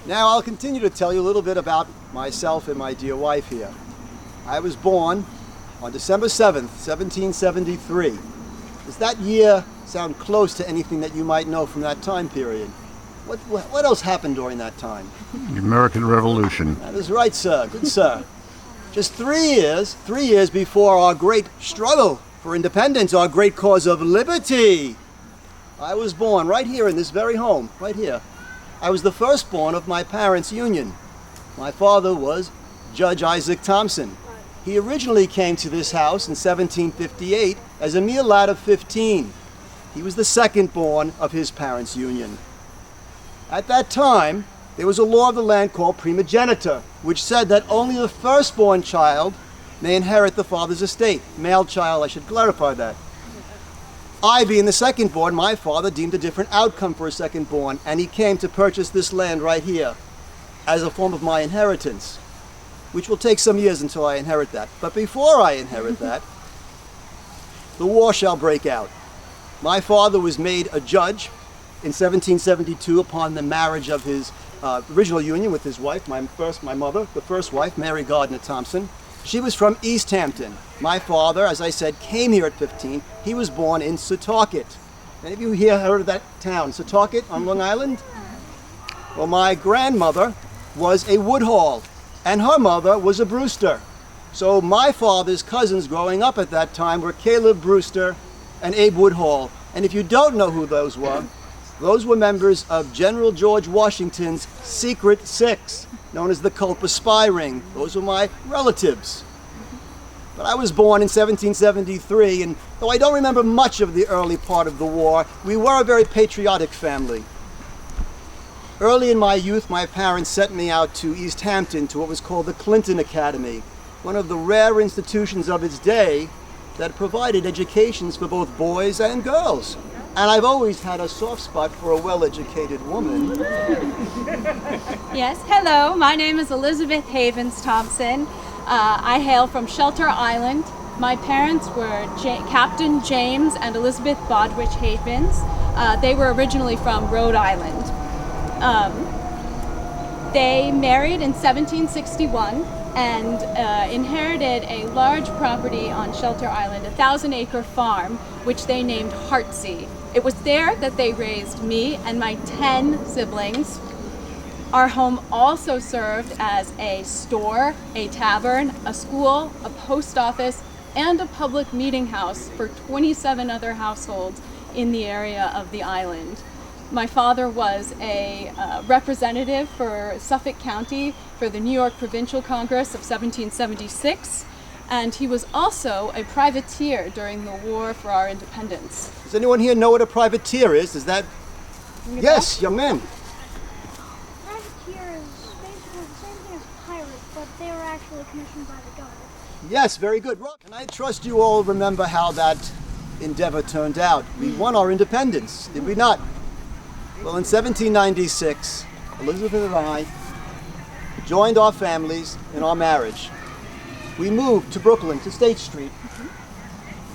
Now I'll continue to tell you a little bit about myself and my dear wife here. I was born on December 7th, 1773. Does that year sound close to anything that you might know from that time period? What else happened during that time? The American Revolution. That is right, sir. Good sir. Just 3 years before our great struggle for independence, our great cause of liberty. I was born right here in this very home, right here. I was the firstborn of my parents' union. My father was Judge Isaac Thompson. He originally came to this house in 1758 as a mere lad of 15. He was the second-born of his parents' union. At that time, there was a law of the land called primogeniture, which said that only the firstborn child may inherit the father's estate. Male child, I should clarify that. I, being the second-born, my father deemed a different outcome for a second-born, and he came to purchase this land right here as a form of my inheritance, which will take some years until I inherit that. But before I inherit that, the war shall break out. My father was made a judge in 1772 upon the marriage of his original union with his wife, my mother, the first wife, Mary Gardner Thompson. She was from East Hampton. My father, as I said, came here at 15. He was born in Setauket. Any of you here heard of that town, Setauket on Long Island? Well, my grandmother was a Woodhall, and her mother was a Brewster. So my father's cousins growing up at that time were Caleb Brewster and Abe Woodhall. And if you don't know who those were members of General George Washington's Secret Six, known as the Culper Spy Ring. Those were my relatives. But I was born in 1773, and though I don't remember much of the early part of the war, we were a very patriotic family. Early in my youth, my parents sent me out to East Hampton to what was called the Clinton Academy, one of the rare institutions of its day that provided educations for both boys and girls. And I've always had a soft spot for a well-educated woman. Yes, hello, my name is Elizabeth Havens Thompson. I hail from Shelter Island. My parents were Captain James and Elizabeth Bodwich Havens. They were originally from Rhode Island. They married in 1761 and inherited a large property on Shelter Island, a 1,000-acre farm, which they named Heartsea. It was there that they raised me and my 10 siblings. Our home also served as a store, a tavern, a school, a post office, and a public meeting house for 27 other households in the area of the island. My father was a representative for Suffolk County for the New York Provincial Congress of 1776, and he was also a privateer during the War for our independence. Does anyone here know what a privateer is? Is that... Yes, young man. Privateer is basically the same thing as pirate, but they were actually commissioned by the government. Yes, very good. And I trust you all remember how that endeavor turned out. We won our independence, did we not? Well, in 1796, Elizabeth and I joined our families in our marriage. We moved to Brooklyn, to State Street,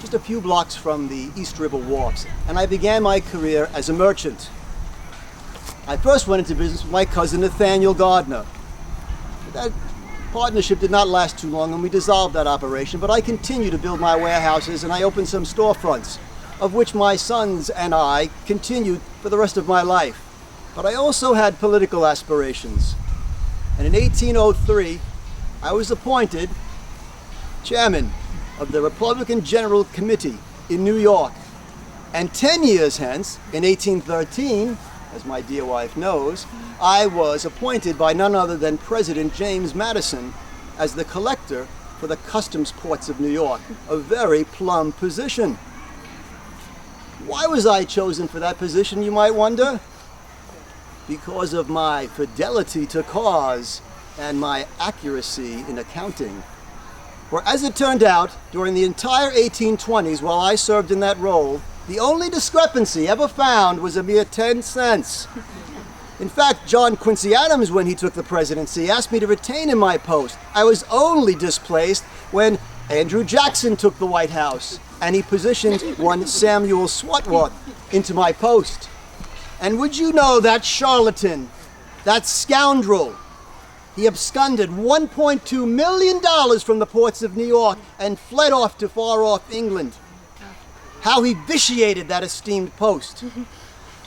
just a few blocks from the East River Wharfs, and I began my career as a merchant. I first went into business with my cousin Nathaniel Gardner. That partnership did not last too long, and we dissolved that operation, but I continued to build my warehouses, and I opened some storefronts, of which my sons and I continued for the rest of my life. But I also had political aspirations. And in 1803, I was appointed chairman of the Republican General Committee in New York. And 10 years hence, in 1813, as my dear wife knows, I was appointed by none other than President James Madison as the collector for the customs ports of New York, a very plum position. Why was I chosen for that position, you might wonder? Because of my fidelity to cause and my accuracy in accounting. For as it turned out, during the entire 1820s while I served in that role, the only discrepancy ever found was a mere 10 cents. In fact, John Quincy Adams, when he took the presidency, asked me to retain in my post. I was only displaced when Andrew Jackson took the White House, and he positioned one Samuel Swartwout into my post. And would you know that charlatan, That scoundrel, he absconded $1.2 million from the ports of New York and fled off to far-off England. How he vitiated that esteemed post.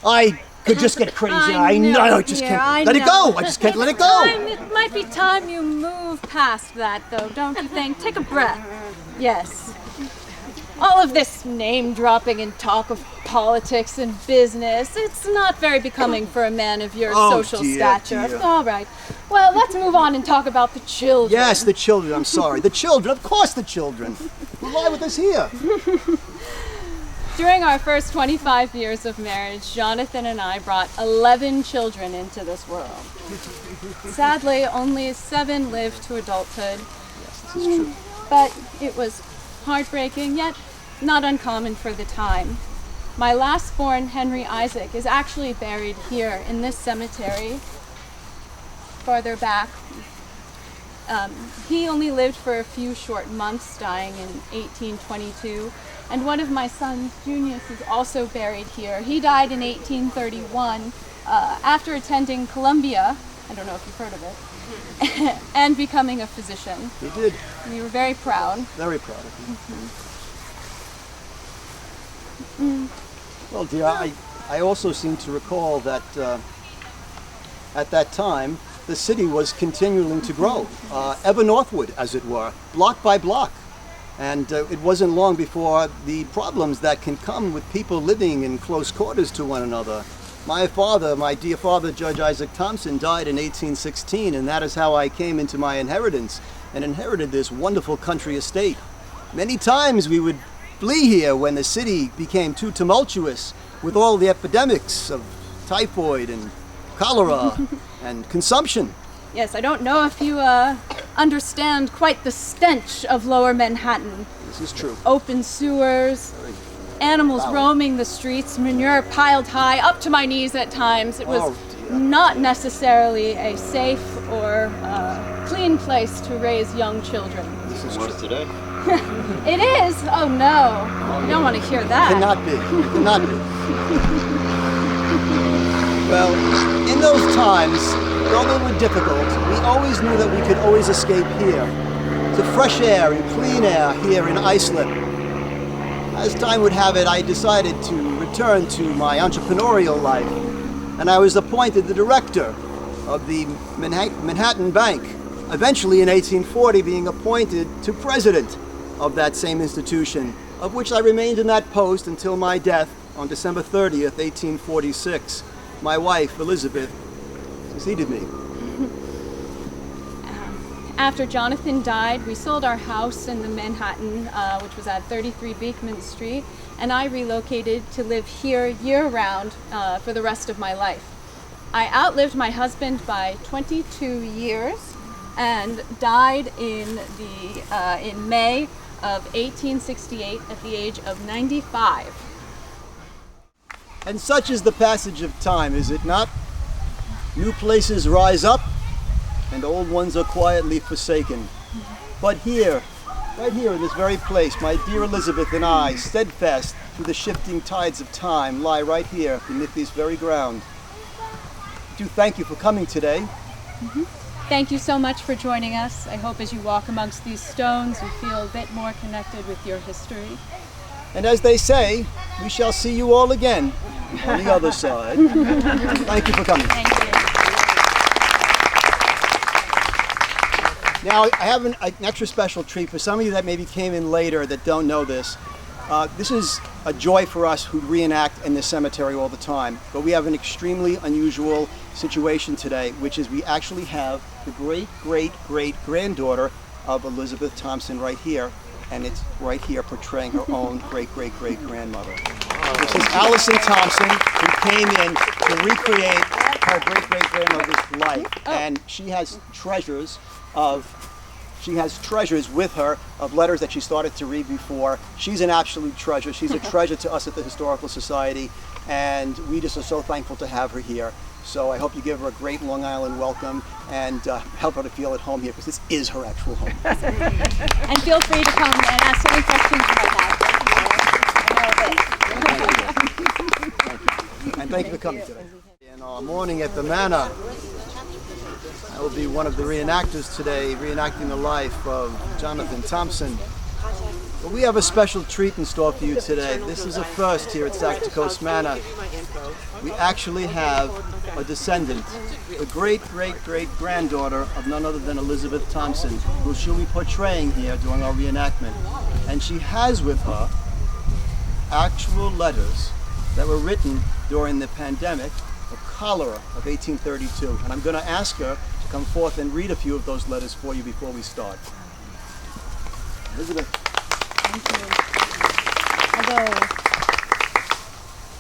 I could just get crazy. I know. I just can't let it go. I just can't let it go. It might be time you move past that, though, don't you think? Take a breath. Yes. All of this name-dropping and talk of politics and business, it's not very becoming for a man of your social stature. Dear. All right. Well, let's move on and talk about the children. Yes, the children. I'm sorry. The children. Of course the children. Who lie with us here? During our first 25 years of marriage, Johnathan and I brought 11 children into this world. Sadly, only 7 lived to adulthood. Yes, this is true. But it was heartbreaking, yet not uncommon for the time. My last born, Henry Isaac, is actually buried here in this cemetery. Farther back, he only lived for a few short months, dying in 1822. And one of my sons, Junius, is also buried here. He died in 1831 after attending Columbia, I don't know if you've heard of it, and becoming a physician. He did. We were very proud. Very proud of him. Well, dear, I also seem to recall that at that time, the city was continuing to grow, ever northward, as it were, block by block. And it wasn't long before the problems that can come with people living in close quarters to one another. My father, my dear father, Judge Isaac Thompson, died in 1816, and that is how I came into my inheritance and inherited this wonderful country estate. Many times we would flee here when the city became too tumultuous with all the epidemics of typhoid and cholera and consumption. Yes, I don't know if you understand quite the stench of Lower Manhattan. This is true. Open sewers, animals roaming the streets, manure piled high, up to my knees at times. It was not necessarily a safe or clean place to raise young children. This is Worse today. It is? Oh no, you don't want to hear that. Cannot be. Cannot be. Well, in those times, though they were difficult, we always knew that we could always escape here, to fresh air and clean air here in Iceland. As time would have it, I decided to return to my entrepreneurial life, and I was appointed the director of the Manhattan Bank, eventually in 1840 being appointed to president of that same institution, of which I remained in that post until my death on December 30th, 1846. My wife, Elizabeth, succeeded me. After Johnathan died, we sold our house in the Manhattan, which was at 33 Beekman Street, and I relocated to live here year-round for the rest of my life. I outlived my husband by 22 years and died in May of 1868 at the age of 95. And such is the passage of time, is it not? New places rise up, and old ones are quietly forsaken. But here, right here in this very place, my dear Elizabeth and I, steadfast through the shifting tides of time, lie right here beneath this very ground. I do thank you for coming today. Thank you so much for joining us. I hope as you walk amongst these stones, you feel a bit more connected with your history. And as they say, we shall see you all again on the other side. Thank you for coming. Thank you. Now, I have an extra special treat for some of you that maybe came in later that don't know this. This is a joy for us who reenact in this cemetery all the time, but we have an extremely unusual situation today, which is we actually have the great-great-great-granddaughter of Elizabeth Thompson right here, and it's right here portraying her own great-great-great-grandmother. This is Allison Thompson, who came in to recreate her great-great-grandmother's life, and she has treasures with her of letters that she started to read before. She's an absolute treasure. She's a treasure to us at the Historical Society, and we just are so thankful to have her here. So I hope you give her a great Long Island welcome and help her to feel at home here, because this is her actual home. And feel free to come and ask any questions you might have. And thank you for coming today. In our morning at the Manor, will be one of the reenactors today, reenacting the life of Johnathan Thompson. Well, we have a special treat in store for you today. This is a first here at Sagtikos Manor. We actually have a descendant, the great-great-great-granddaughter of none other than Elizabeth Thompson, who she'll be portraying here during our reenactment. And she has with her actual letters that were written during the pandemic of cholera of 1832. And I'm going to ask her to come forth and read a few of those letters for you before we start. Elizabeth. Thank you. Hello.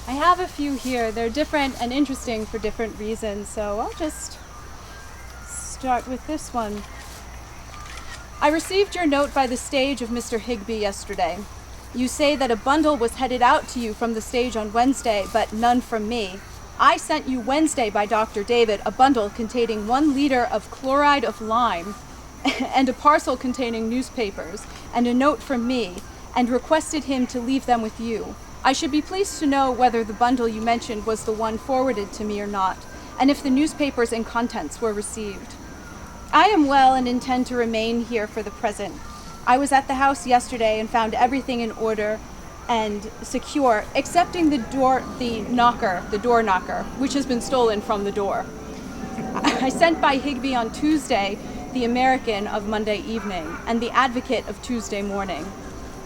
I have a few here. They're different and interesting for different reasons, so I'll just start with this one. I received your note by the stage of Mr. Higby yesterday. You say that a bundle was headed out to you from the stage on Wednesday, but none from me. I sent you Wednesday by Dr. David a bundle containing 1 liter of chloride of lime and a parcel containing newspapers and a note from me, and requested him to leave them with you. I should be pleased to know whether the bundle you mentioned was the one forwarded to me or not, and if the newspapers and contents were received. I am well and intend to remain here for the present. I was at the house yesterday and found everything in order and secure, excepting the door knocker, which has been stolen from the door. I sent by Higby on Tuesday the American of Monday evening and the Advocate of Tuesday morning.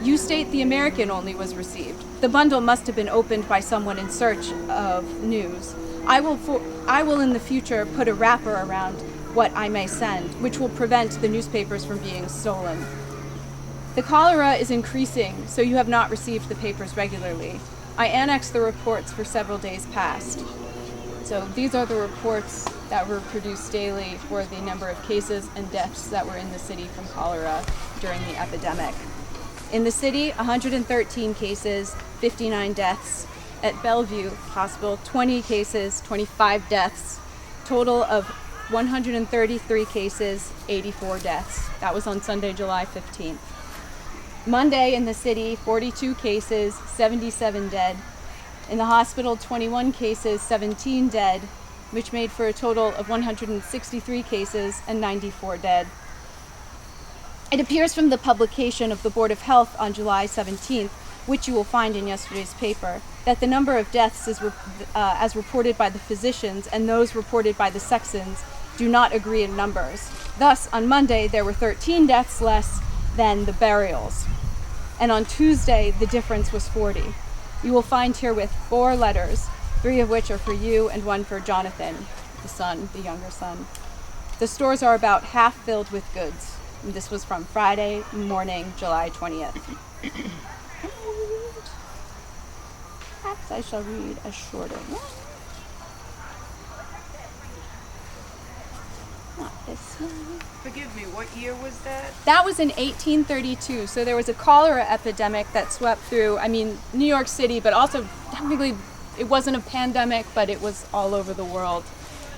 You state the American only was received. The bundle must have been opened by someone in search of news. I will in the future put a wrapper around what I may send, which will prevent the newspapers from being stolen. The cholera is increasing, so you have not received the papers regularly. I annexed the reports for several days past. So these are the reports that were produced daily for the number of cases and deaths that were in the city from cholera during the epidemic. In the city, 113 cases, 59 deaths. At Bellevue Hospital, 20 cases, 25 deaths. Total of 133 cases, 84 deaths. That was on Sunday, July 15th. Monday in the city, 42 cases, 77 dead. In the hospital, 21 cases, 17 dead, which made for a total of 163 cases and 94 dead. It appears from the publication of the Board of Health on July 17th, which you will find in yesterday's paper, that the number of deaths as reported by the physicians and those reported by the sextons do not agree in numbers. Thus, on Monday, there were 13 deaths less than the burials. And on Tuesday, the difference was 40. You will find herewith 4 letters, 3 of which are for you and 1 for Johnathan, the son, the younger son. The stores are about half filled with goods. And this was from Friday morning, July 20th. Perhaps I shall read a shorter one. Not this one. Forgive me, what year was that? That was in 1832. So there was a cholera epidemic that swept through, New York City, but also technically it wasn't a pandemic, but it was all over the world.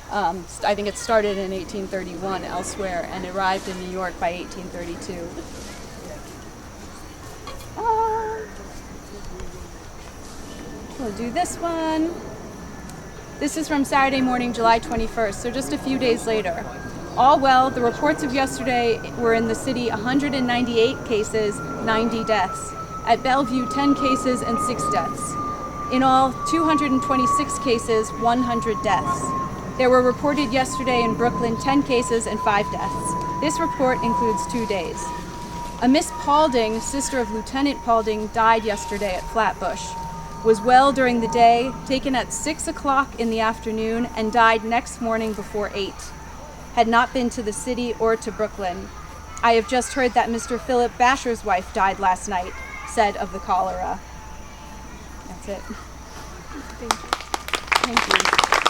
I think it started in 1831 elsewhere and arrived in New York by 1832. We'll do this one. This is from Saturday morning, July 21st, so just a few days later. All well, the reports of yesterday were in the city 198 cases, 90 deaths. At Bellevue, 10 cases and 6 deaths. In all, 226 cases, 100 deaths. There were reported yesterday in Brooklyn 10 cases and 5 deaths. This report includes 2 days. A Miss Paulding, sister of Lieutenant Paulding, died yesterday at Flatbush. Was well during the day, taken at 6 o'clock in the afternoon, and died next morning before 8. Had not been to the city or to Brooklyn. I have just heard that Mr. Philip Basher's wife died last night, said of the cholera. That's it. Thank you. Thank you.